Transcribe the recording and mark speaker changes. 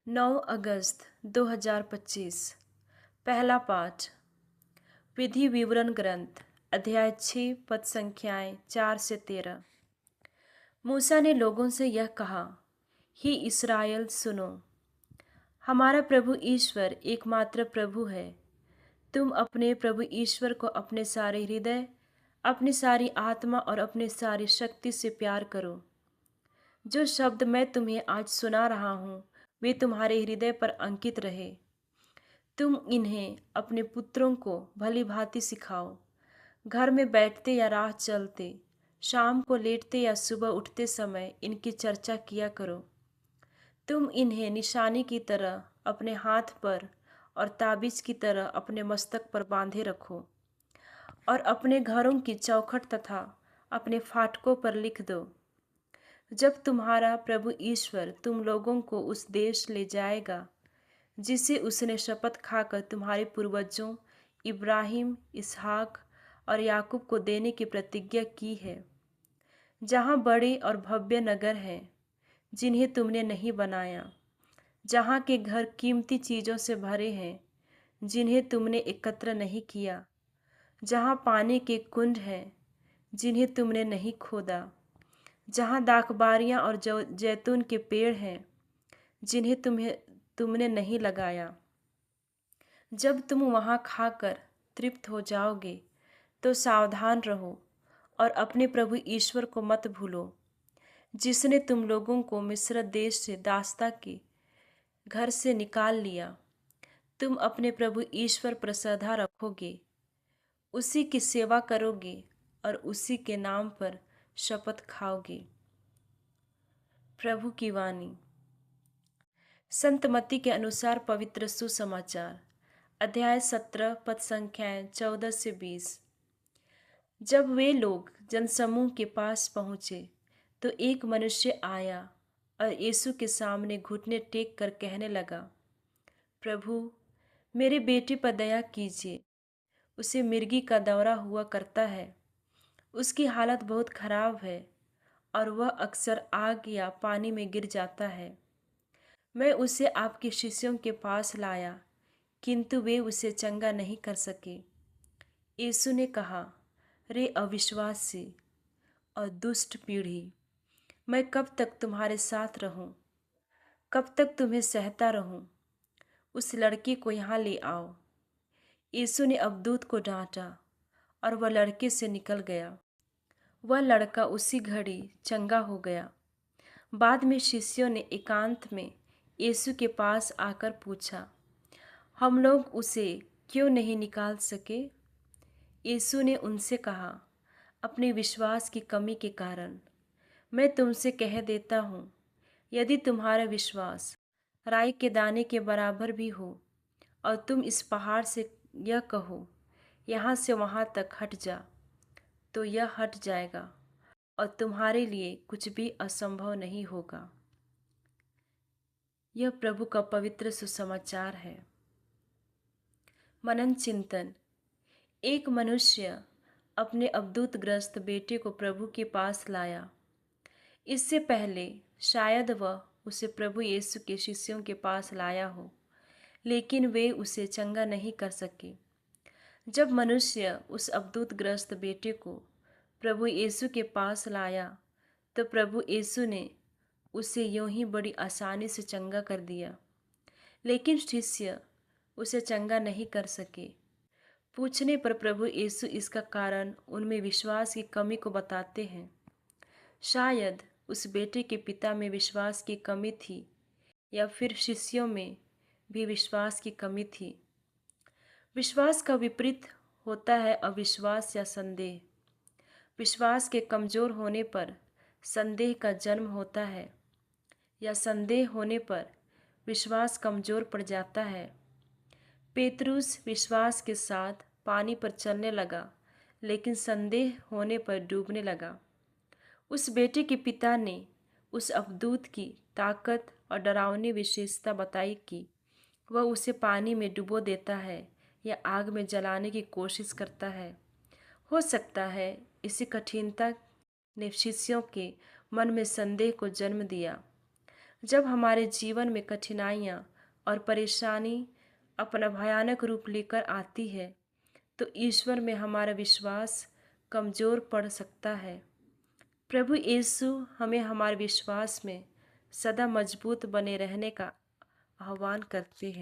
Speaker 1: 9 अगस्त 2025। पहला पाठ। विधि विवरण ग्रंथ अध्याय 6 पद संख्याएं 4 से 13। मूसा ने लोगों से यह कहा, ही इस्राएल सुनो, हमारा प्रभु ईश्वर एकमात्र प्रभु है। तुम अपने प्रभु ईश्वर को अपने सारे हृदय, अपनी सारी आत्मा और अपनी सारी शक्ति से प्यार करो। जो शब्द मैं तुम्हें आज सुना रहा हूँ वे तुम्हारे हृदय पर अंकित रहे। तुम इन्हें अपने पुत्रों को भली भांति सिखाओ। घर में बैठते या राह चलते, शाम को लेटते या सुबह उठते समय इनकी चर्चा किया करो। तुम इन्हें निशानी की तरह अपने हाथ पर और ताबीज की तरह अपने मस्तक पर बांधे रखो और अपने घरों की चौखट तथा अपने फाटकों पर लिख दो। जब तुम्हारा प्रभु ईश्वर तुम लोगों को उस देश ले जाएगा जिसे उसने शपथ खाकर तुम्हारे पूर्वजों इब्राहिम, इसहाक और याकूब को देने की प्रतिज्ञा की है, जहाँ बड़े और भव्य नगर हैं जिन्हें तुमने नहीं बनाया, जहाँ के घर कीमती चीज़ों से भरे हैं जिन्हें तुमने एकत्र नहीं किया, जहाँ पानी के कुंड हैं जिन्हें तुमने नहीं खोदा, जहाँ दाखबारियाँ और जैतून के पेड़ हैं जिन्हें तुमने नहीं लगाया। जब तुम वहाँ खाकर तृप्त हो जाओगे तो सावधान रहो और अपने प्रभु ईश्वर को मत भूलो, जिसने तुम लोगों को मिस्र देश से दासता के घर से निकाल लिया। तुम अपने प्रभु ईश्वर पर श्रद्धा रखोगे, उसी की सेवा करोगे और उसी के नाम पर शपथ खाओगे। प्रभु की वाणी। संत मत्ती के अनुसार पवित्र सुसमाचार अध्याय 17 पद संख्याएं 14 से 20। जब वे लोग जनसमूह के पास पहुँचे तो एक मनुष्य आया और यीशु के सामने घुटने टेक कर कहने लगा, प्रभु, मेरे बेटे पर दया कीजिए, उसे मिर्गी का दौरा हुआ करता है। उसकी हालत बहुत खराब है और वह अक्सर आग या पानी में गिर जाता है। मैं उसे आपके शिष्यों के पास लाया, किंतु वे उसे चंगा नहीं कर सके। यीशु ने कहा, रे अविश्वासी और दुष्ट पीढ़ी, मैं कब तक तुम्हारे साथ रहूं? कब तक तुम्हें सहता रहूं? उस लड़के को यहाँ ले आओ। यीशु ने अबदूत को डांटा और वह लड़के से निकल गया। वह लड़का उसी घड़ी चंगा हो गया। बाद में शिष्यों ने एकांत में यीशु के पास आकर पूछा, हम लोग उसे क्यों नहीं निकाल सके? यीशु ने उनसे कहा, अपने विश्वास की कमी के कारण। मैं तुमसे कह देता हूँ, यदि तुम्हारा विश्वास राई के दाने के बराबर भी हो और तुम इस पहाड़ से यह कहो, यहाँ से वहाँ तक हट जा, तो यह हट जाएगा और तुम्हारे लिए कुछ भी असंभव नहीं होगा। यह प्रभु का पवित्र सुसमाचार है। मनन चिंतन। एक मनुष्य अपने अबदूतग्रस्त बेटे को प्रभु के पास लाया। इससे पहले शायद वह उसे प्रभु यीशु के शिष्यों के पास लाया हो, लेकिन वे उसे चंगा नहीं कर सके। जब मनुष्य उस अबदूतग्रस्त बेटे को प्रभु यीशु के पास लाया तो प्रभु यीशु ने उसे यूं ही बड़ी आसानी से चंगा कर दिया, लेकिन शिष्य उसे चंगा नहीं कर सके। पूछने पर प्रभु यीशु इसका कारण उनमें विश्वास की कमी को बताते हैं। शायद उस बेटे के पिता में विश्वास की कमी थी या फिर शिष्यों में भी विश्वास की कमी थी। विश्वास का विपरीत होता है अविश्वास या संदेह। विश्वास के कमज़ोर होने पर संदेह का जन्म होता है या संदेह होने पर विश्वास कमज़ोर पड़ जाता है। पेतरुस विश्वास के साथ पानी पर चलने लगा, लेकिन संदेह होने पर डूबने लगा। उस बेटे के पिता ने उस अवधूत की ताकत और डरावनी विशेषता बताई कि वह उसे पानी में डुबो देता है या आग में जलाने की कोशिश करता है। हो सकता है इसी कठिनता ने शिष्यों के मन में संदेह को जन्म दिया। जब हमारे जीवन में कठिनाइयाँ और परेशानी अपना भयानक रूप लेकर आती है तो ईश्वर में हमारा विश्वास कमज़ोर पड़ सकता है। प्रभु यीशु हमें हमारे विश्वास में सदा मजबूत बने रहने का आह्वान करते हैं।